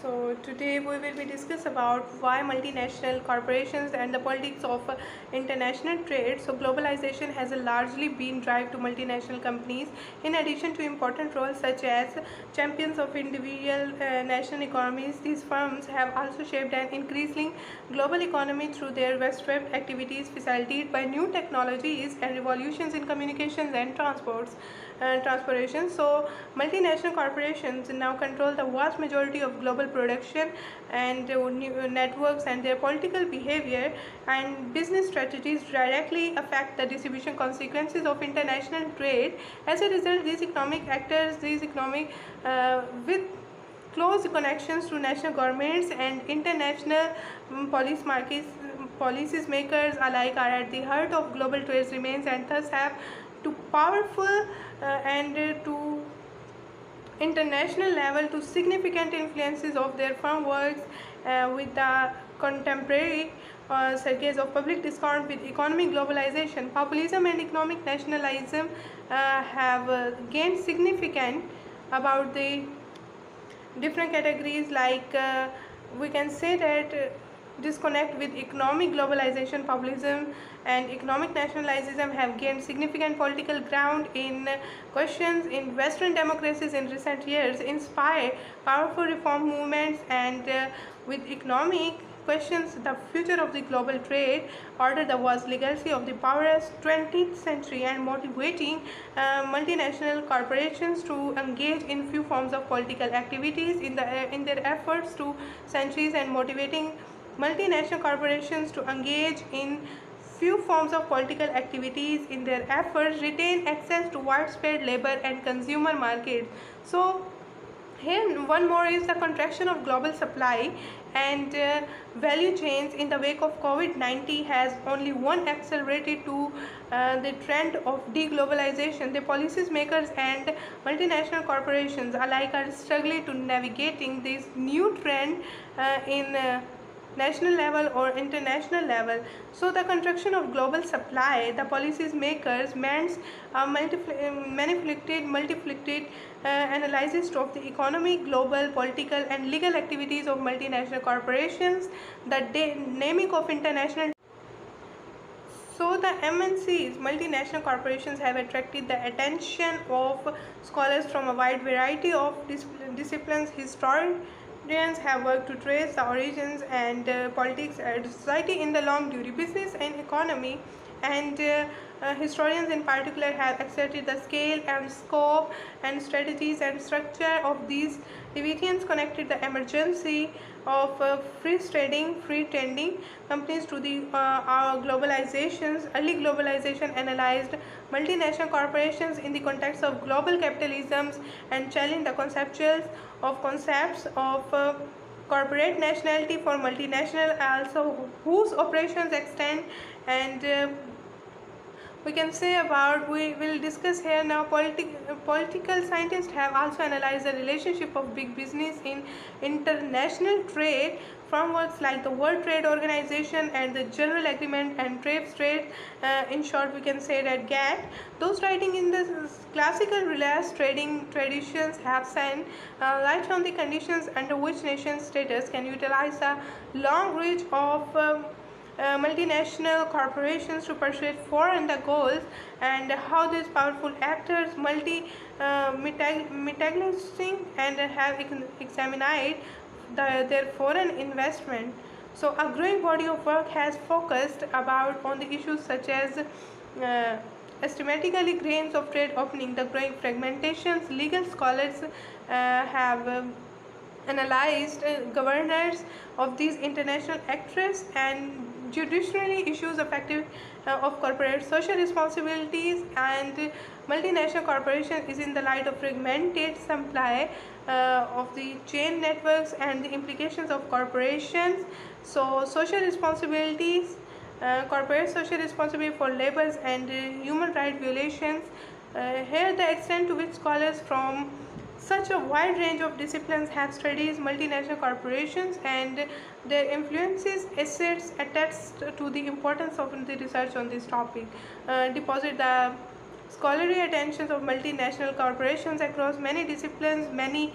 So today we will be discuss about why multinational corporations and the politics of international trade. So globalization has largely been driven to multinational companies. In addition to important roles such as champions of individual national economies, these firms have also shaped an increasingly global economy through their widespread activities facilitated by new technologies and revolutions in communications and transportation. So multinational corporations now control the vast majority of global production and networks, and their political behavior and business strategies directly affect the distribution consequences of international trade. As a result, these economic with close connections to national governments and international policies makers alike are at the heart of global trade remains, and thus have to powerful and to international level to significant influences of their firm works with the contemporary circuits of public discount with economic globalization, populism and economic nationalism have gained significant about the different categories, like we can say that disconnect with economic globalization, populism and economic nationalism have gained significant political ground in questions in Western democracies in recent years, inspire powerful reform movements, and with economic questions the future of the global trade order that was legacy of the powerless 20th century, and motivating multinational corporations to engage in few forms of political activities in their efforts to centuries, and motivating multinational corporations to engage in few forms of political activities in their efforts retain access to widespread labor and consumer markets. So here one more is the contraction of global supply and value chains in the wake of COVID-19 has only one accelerated to the trend of deglobalization. The policies makers and multinational corporations alike are struggling to navigating this new trend in national level or international level. So the contraction of global supply, the policies makers means multifaceted analysis of the economic, global, political and legal activities of multinational corporations, the dynamic of international. So the MNCs, multinational corporations, have attracted the attention of scholars from a wide variety of disciplines. Historians have worked to trace the origins and politics and society in the long duration, business and economy, and historians in particular have accepted the scale and scope and strategies and structure of these deviations connected the emergency of free trending companies to the globalizations. Early globalization analyzed multinational corporations in the context of global capitalisms and challenged the concepts of corporate nationality for multinational, also whose operations extend, and we can say about, we will discuss here now, political scientists have also analyzed the relationship of big business in international trade from works like the World Trade Organization and the General Agreement and Trade. In short, we can say that GATT. Those writing in the classical relaxed trading traditions have sent light on the conditions under which nation status can utilize the long reach of multinational corporations to pursue foreign goals, and how these powerful actors metaglizing and have examined their foreign investment. So a growing body of work has focused about on the issues such as estimatically grains of trade opening, the growing fragmentations. Legal scholars have analyzed governors of these international actors and judicially issues effective of corporate social responsibilities, and multinational corporation is in the light of fragmented supply of the chain networks and the implications of corporations. So social responsibilities, corporate social responsibility for labors and human right violations. Here the extent to which scholars from such a wide range of disciplines have studied multinational corporations and their influences, assets attest to the importance of the research on this topic. Deposit the scholarly attentions of multinational corporations across many disciplines. Many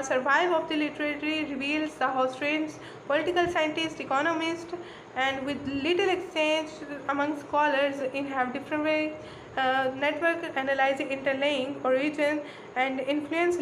survive of the literary reveals the how strange political scientists, economists, and with little exchange among scholars in have different way network analyzing interlaying origin and influence